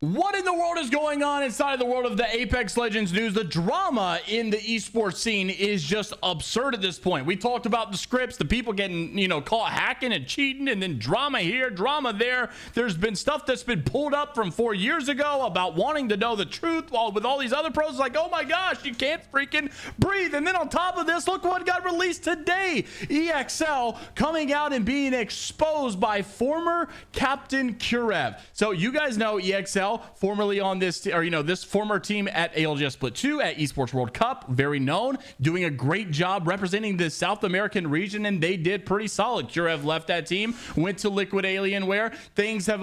What in the world is going on inside the world of the Apex Legends news? The drama in the esports scene is just absurd at this point. We talked about the scripts, the people getting, caught hacking and cheating, and then drama here, drama there. There's been stuff that's been pulled up from 4 years ago about wanting to know the truth, while with all these other pros like, oh my gosh, you can't freaking breathe. And then on top of this, look what got released today. EXL coming out and being exposed by former Captain Kurev. So you guys know EXL, formerly on this, this former team at ALGS Split 2 at Esports World Cup, very known, doing a great job representing the South American region, and they did pretty solid. Kurev left that team, went to Liquid Alienware. Things have,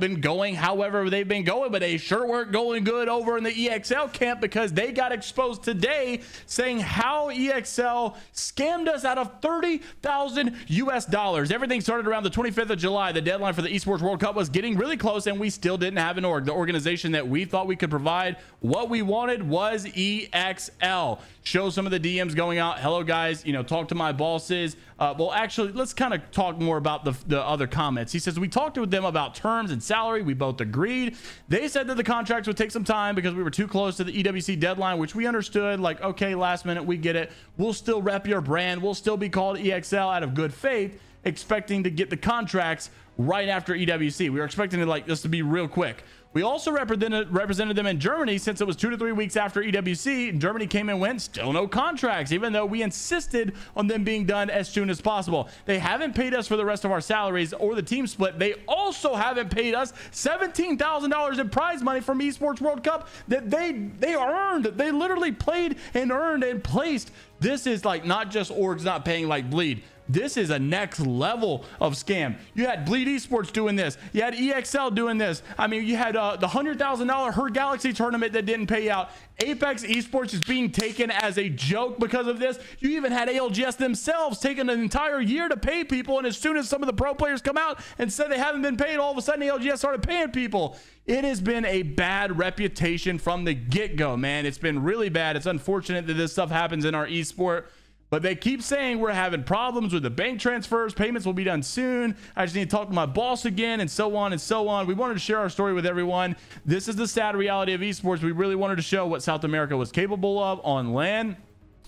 been going however they've been going, but they sure weren't going good over in the EXL camp, because they got exposed today saying how EXL scammed us out of $30,000 US. Everything started around the 25th of July. The deadline for the Esports World Cup was getting really close, and we still didn't have an org. The organization that we thought we could provide what we wanted was EXL. Show some of the DMs going out. Hello guys, talk to my bosses. Well, actually, let's kind of talk more about the other comments. He says, we talked with them about terms and salary. We both agreed. They said that the contracts would take some time because we were too close to the EWC deadline, which we understood. Like, okay, last minute, we get it. We'll still rep your brand. We'll still be called EXL out of good faith, expecting to get the contracts right after EWC. We were expecting this to be real quick. We also represented them in Germany, since it was 2 to 3 weeks after EWC. Germany came and went, still no contracts, even though we insisted on them being done as soon as possible. They haven't paid us for the rest of our salaries or the team split. They also haven't paid us $17,000 in prize money from Esports World Cup that they earned. They literally played and earned and placed. This is not just orgs not paying like Bleed. This is a next level of scam. You had Bleed Esports doing this. You had EXL doing this. I mean, you had the $100,000 Her Galaxy tournament that didn't pay out. Apex Esports is being taken as a joke because of this. You even had ALGS themselves taking an entire year to pay people, and as soon as some of the pro players come out and said they haven't been paid, all of a sudden ALGS started paying people. It has been a bad reputation from the get-go, man. It's been really bad. It's unfortunate that this stuff happens in our esport. But they keep saying we're having problems with the bank transfers. Payments will be done soon. I just need to talk to my boss again, and so on and so on. We wanted to share our story with everyone. This is the sad reality of esports. We really wanted to show what South America was capable of on LAN.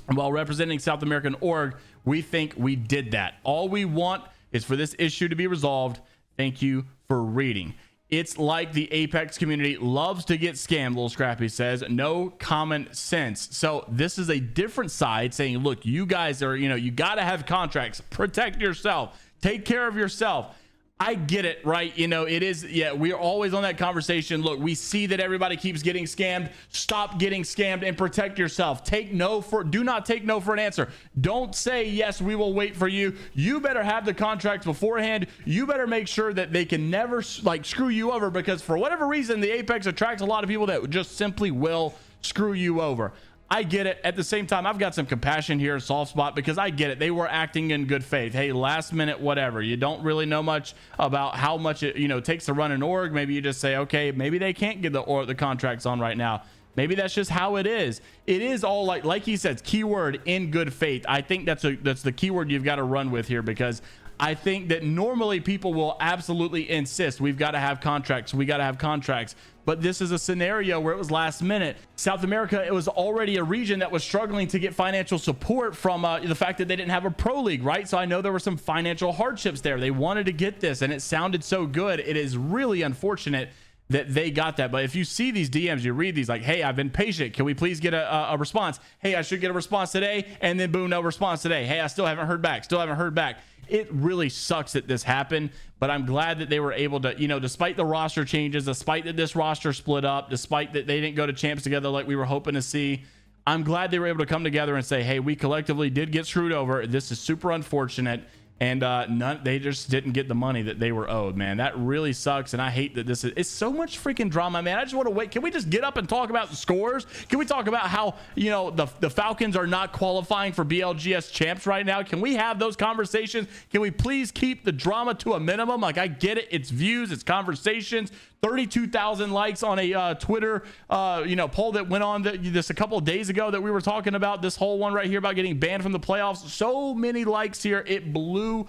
And while representing South American org, we think we did that. All we want is for this issue to be resolved. Thank you for reading. It's like the Apex community loves to get scammed, Little Scrappy says. No common sense. So this is a different side saying, look, you guys are, you got to have contracts. Protect yourself. Take care of yourself. I get it, right? It is, yeah, we're always on that conversation. Look, we see that everybody keeps getting scammed. Stop getting scammed and protect yourself. Do not take no for an answer. Don't say, yes, we will wait for you. You better have the contracts beforehand. You better make sure that they can never screw you over, because for whatever reason, the Apex attracts a lot of people that just simply will screw you over. I get it. At the same time, I've got some compassion here, soft spot, because I get it. They were acting in good faith. Hey, last minute, whatever. You don't really know much about how much it takes to run an org. Maybe you just say, okay, maybe they can't get the contracts on right now. Maybe that's just how it is. It is all like he says, keyword in good faith. I think that's the keyword you've got to run with here, because I think that normally people will absolutely insist we've got to have contracts. We got to have contracts. But this is a scenario where it was last minute. South America, it was already a region that was struggling to get financial support from the fact that they didn't have a pro league, right? So I know there were some financial hardships there. They wanted to get this, and it sounded so good. It is really unfortunate that they got that. But if you see these DMs, you read these like, hey, I've been patient. Can we please get a response? Hey, I should get a response today. And then boom, no response today. Hey, I still haven't heard back. It really sucks that this happened, but I'm glad that they were able to, despite the roster changes, despite that this roster split up, despite that they didn't go to champs together like we were hoping to see, I'm glad they were able to come together and say, hey, we collectively did get screwed over. This is super unfortunate. And they just didn't get the money that they were owed, man. That really sucks, and I hate that it's so much freaking drama, man. I just want to wait. Can we just get up and talk about the scores? Can we talk about how, the Falcons are not qualifying for BLGS champs right now? Can we have those conversations? Can we please keep the drama to a minimum? Like, I get it. It's views. It's conversations. 32,000 likes on a Twitter, poll that went on this a couple of days ago that we were talking about. This whole one right here about getting banned from the playoffs. So many likes here. It blew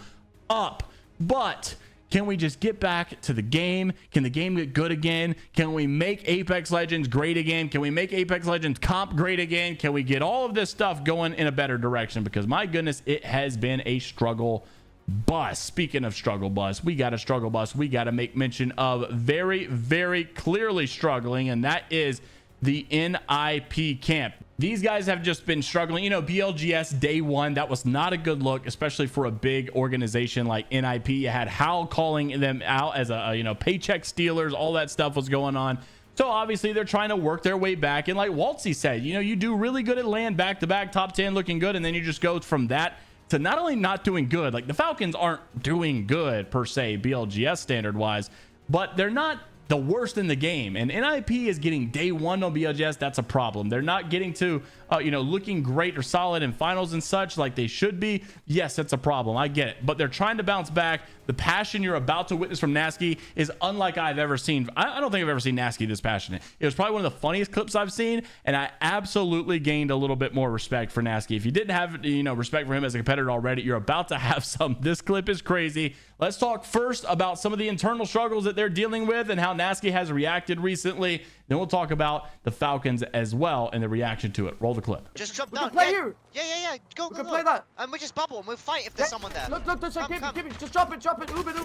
up. But Can we just get back to the game? Can the game get good again? Can we make Apex Legends great again? Can we make Apex Legends comp great again? Can we get all of this stuff going in a better direction? Because my goodness, it has been a struggle bus. Speaking of struggle bus, we got a struggle bus we got to make mention of very, very clearly struggling, and that is the NIP camp. These guys have just been struggling. You know, BLGS day one, that was not a good look, especially for a big organization like NIP. You had Hal calling them out as a paycheck stealers. All that stuff was going on. So obviously they're trying to work their way back. And like Waltzy said, you know, you do really good at LAN back-to-back, top 10 looking good, and then you just go from that to not only not doing good, like the Falcons aren't doing good per se, BLGS standard wise, but they're not the worst in the game. And NIP is getting day one on BLGS. That's a problem. They're not getting to, looking great or solid in finals and such like they should be. Yes, that's a problem. I get it. But they're trying to bounce back. The passion you're about to witness from Gnaske is unlike I've ever seen. I don't think I've ever seen Gnaske this passionate. It was probably one of the funniest clips I've seen, and I absolutely gained a little bit more respect for Gnaske. If you didn't have, respect for him as a competitor already, you're about to have some. This clip is crazy. Let's talk first about some of the internal struggles that they're dealing with and how Gnaske has reacted recently. Then we'll talk about the Falcons as well and the reaction to it. Roll the clip. Just jump We down. can play here. Yeah. Go. We can play that. And we just bubble and we'll fight if there's someone there. Look, there's a keep it. Just drop it. Move it.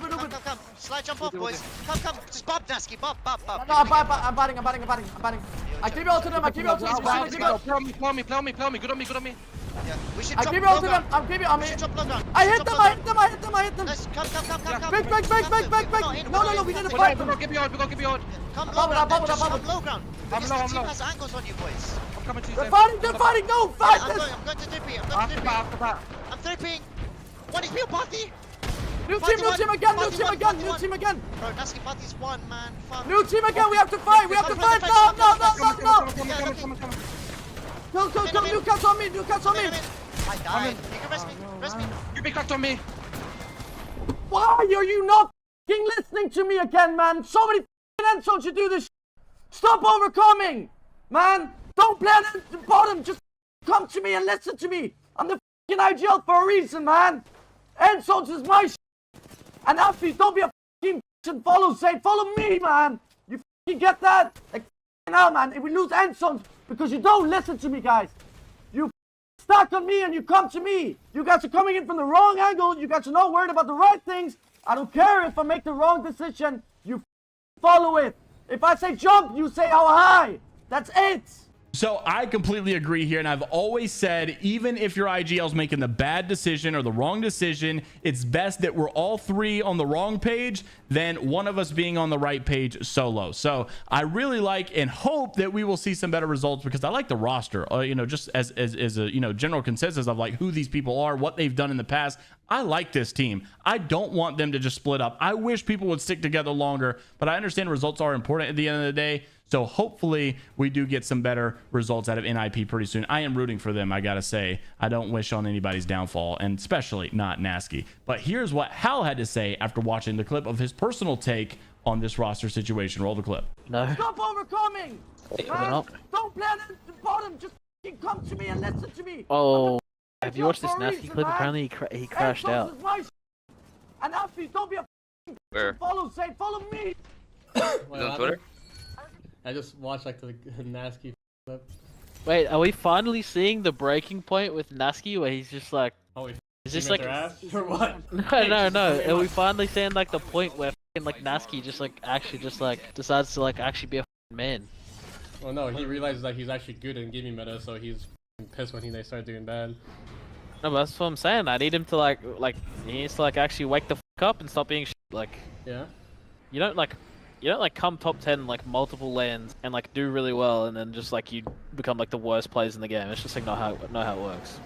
Come. Slide jump off, boys. Come. Just bob, Gnaske. Bob. No, I'm batting. I keep it all to them. Play on me. Good on me. Yeah. We should I jump keep it all low to them. ground. I'm keeping it on We me. should jump low ground. I hit them. Let's come. Big. No, we didn't fight them. Give me on. Come low Bubble ground. down. Just come low ground. I'm Because low, the I'm team low. has angles on you, boys. I'm coming to you. They're fighting. No, fight I'm this. going to DP. After that. I'm 3Ping. One is real party. New team again. Bro, Gnaske party's one, man. Fuck. New team again. We have to fight. No. Come. Go. New cats on me. I died. You can rest me. You be cracked on me. Why are you not f***ing listening to me again, man? So many f***ing insults you do this. Stop overcoming, man. Don't play at the bottom. Just come to me and listen to me. I'm the f***ing IGL for a reason, man. Insults is my And after don't be a f***ing and follow me, man. You f***ing get that? Like now, man. If we lose insults because you don't listen to me, guys. You stack on me and you come to me. You guys are coming in from the wrong angle. You guys are not worried about the right things. I don't care if I make the wrong decision. You follow it. If I say jump, you say how high. That's it. So I completely agree here, and I've always said, even if your IGL's making the bad decision or the wrong decision, it's best that we're all three on the wrong page than one of us being on the right page solo. So I really like and hope that we will see some better results, because I like the roster, just as a general consensus of like who these people are, what they've done in the past. I like this team. I don't want them to just split up. I wish people would stick together longer, but I understand results are important at the end of the day. So hopefully we do get some better results out of NIP pretty soon. I am rooting for them, I gotta say. I don't wish on anybody's downfall, and especially not Gnaske. But here's what Hal had to say after watching the clip of his personal take on this roster situation. Roll the clip. No. Stop overcoming. Wait, Man, up. don't play at the bottom. Just f***ing come to me and listen to me. Oh, have you watched this For a nasty reason, clip? man. Apparently he crashed out. Insults is my And after don't be a Where? follow me. Is it on Twitter? I just watched like the Gnaske clip. Wait, are we finally seeing the breaking point with Gnaske where he's just like, Oh, is this like like, ass or what? no, are we finally seeing like the point where like Gnaske just like actually just like decides to like actually be a man? Well, no, he realizes that he's actually good in gaming meta, so he's pissed when they start doing bad. No, but that's what I'm saying. I need him to like he needs to like actually wake the up and stop being like. Yeah. You don't like come top 10 like multiple lands and like do really well and then just like you become like the worst players in the game. It's just like not how it works.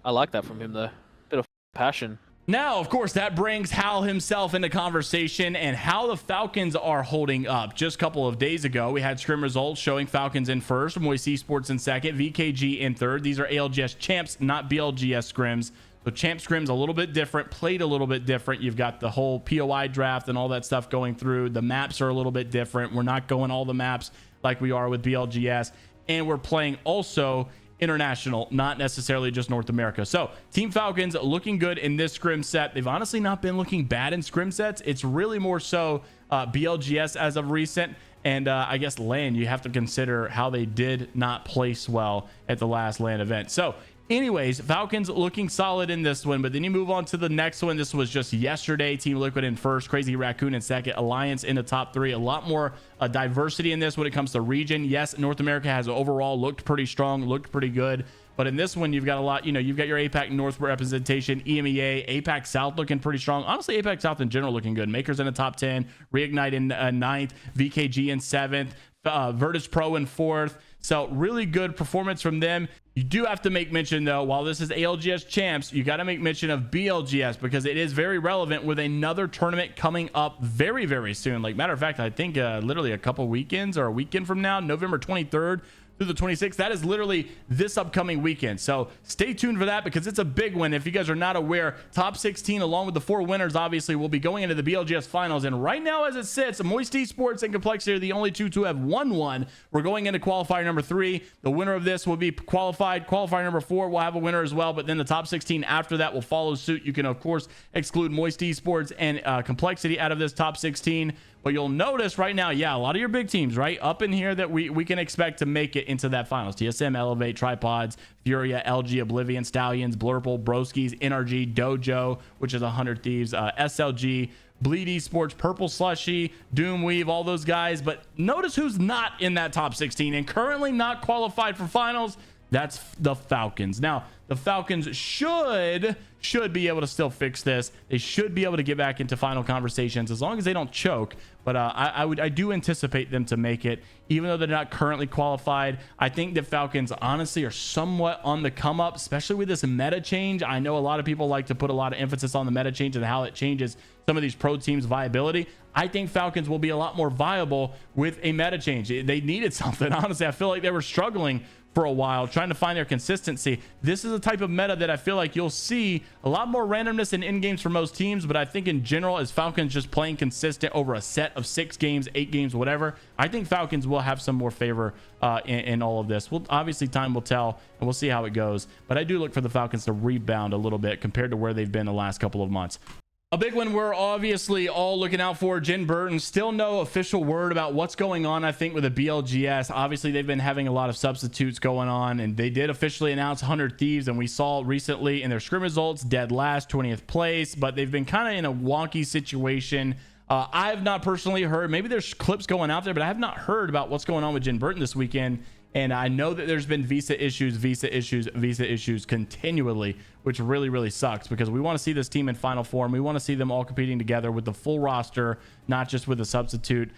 I like that from him though. Bit of passion. Now, of course, that brings Hal himself into conversation and how the Falcons are holding up. Just a couple of days ago, we had scrim results showing Falcons in first, Moist Esports in second, VKG in third. These are ALGS champs, not BLGS scrims. So champ scrim's a little bit different, played a little bit different. You've got the whole POI draft and all that stuff going through. The maps are a little bit different. We're not going all the maps like we are with BLGS. And we're playing also international, not necessarily just North America. So Team Falcons looking good in this scrim set. They've honestly not been looking bad in scrim sets. It's really more so BLGS as of recent. And I guess LAN, you have to consider how they did not place well at the last LAN event. So anyways, Falcons looking solid in this one, but then you move on to the next one. This was just yesterday. Team Liquid in first, Crazy Raccoon in second, Alliance in the top three. A lot more diversity in this when it comes to region. Yes, North America has overall looked pretty strong, looked pretty good. But in this one, you've got a lot, you've got your APAC North representation, EMEA, APAC South looking pretty strong. Honestly, APAC South in general looking good. Makers in the top 10, Reignite in 9th, VKG in 7th, Virtus Pro in 4th. So really good performance from them. You do have to make mention, though, while this is ALGS champs, you got to make mention of BLGS because it is very relevant with another tournament coming up very, very soon. Like, matter of fact, I think literally a couple weekends or a weekend from now, November 23rd through the 26th. That is literally this upcoming weekend. So stay tuned for that because it's a big one. If you guys are not aware, top 16 along with the 4 winners obviously will be going into the BLGS finals. And right now as it sits, Moist Esports and Complexity are the only two to have won one. We're going into qualifier number 3. The winner of this will be qualified. Qualifier number 4 will have a winner as well, but then the top 16 after that will follow suit. You can of course exclude Moist Esports and Complexity out of this top 16. But you'll notice right now, yeah, a lot of your big teams right up in here that we can expect to make it into that finals. TSM, Elevate, Tripods, Furia, LG, Oblivion, Stallions, Blurple, Broskies, NRG, Dojo, which is 100 Thieves, SLG, Bleed Esports, Purple Slushy, Doomweave, all those guys. But notice who's not in that top 16 and currently not qualified for finals. That's the Falcons. Now, the Falcons should be able to still fix this. They should be able to get back into final conversations as long as they don't choke. But I do anticipate them to make it, even though they're not currently qualified. I think that Falcons honestly are somewhat on the come up, especially with this meta change. I know a lot of people like to put a lot of emphasis on the meta change and how it changes some of these pro teams' viability. I think Falcons will be a lot more viable with a meta change. They needed something. Honestly, I feel like they were struggling for a while trying to find their consistency. This is a type of meta that I feel like you'll see a lot more randomness in games for most teams, but I think in general, as Falcons just playing consistent over a set of 6 games, 8 games, whatever, I think Falcons will have some more favor in all of this. Well, obviously time will tell and we'll see how it goes, but I do look for the Falcons to rebound a little bit compared to where they've been the last couple of months. A big one we're obviously all looking out for, Jen Burton. Still no official word about what's going on, I think, with the BLGS. Obviously, they've been having a lot of substitutes going on, and they did officially announce 100 Thieves, and we saw recently in their scrim results, dead last, 20th place, but they've been kind of in a wonky situation. I have not personally heard, maybe there's clips going out there, but I have not heard about what's going on with Jen Burton this weekend. And I know that there's been visa issues continually, which really, really sucks because we want to see this team in final form. We want to see them all competing together with the full roster, not just with a substitute.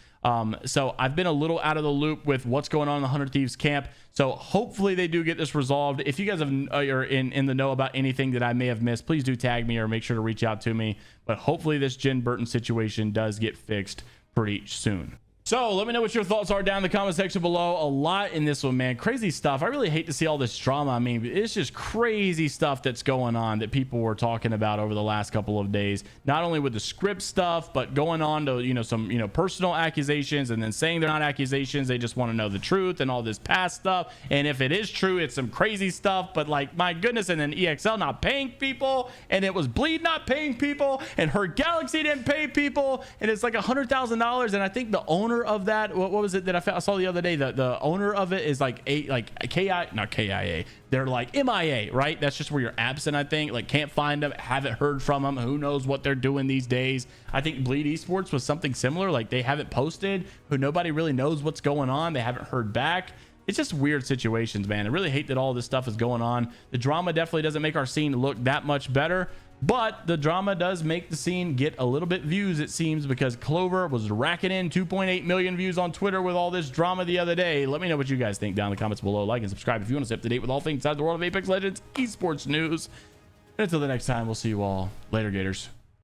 So I've been a little out of the loop with what's going on in the 100 Thieves camp. So hopefully they do get this resolved. If you guys are in the know about anything that I may have missed, please do tag me or make sure to reach out to me. But hopefully this Jen Burton situation does get fixed pretty soon. So let me know what your thoughts are down in the comment section below. A lot in this one, man. Crazy stuff. I really hate to see all this drama. I mean, it's just crazy stuff that's going on that people were talking about over the last couple of days. Not only with the script stuff, but going on to, some, personal accusations and then saying they're not accusations. They just want to know the truth and all this past stuff. And if it is true, it's some crazy stuff. But like, my goodness. And then EXL not paying people. And it was Bleed not paying people. And her Galaxy didn't pay people. And it's like $100,000. And I think the owner of that, what was it that I saw the other day, the owner of it is like not KIA, they're like MIA, right? That's just where you're absent. I think, like, can't find them, haven't heard from them, who knows what they're doing these days. I think Bleed Esports was something similar, like they haven't posted, who nobody really knows what's going on, they haven't heard back. It's just weird situations, man. I really hate that all this stuff is going on. The drama definitely doesn't make our scene look that much better, but the drama does make the scene get a little bit views, it seems, because Clover was racking in 2.8 million views on Twitter with all this drama the other day. Let me know what you guys think down in the comments below. Like and subscribe if you want to stay up to date with all things inside the world of Apex Legends esports news. And until the next time, we'll see you all later, Gators.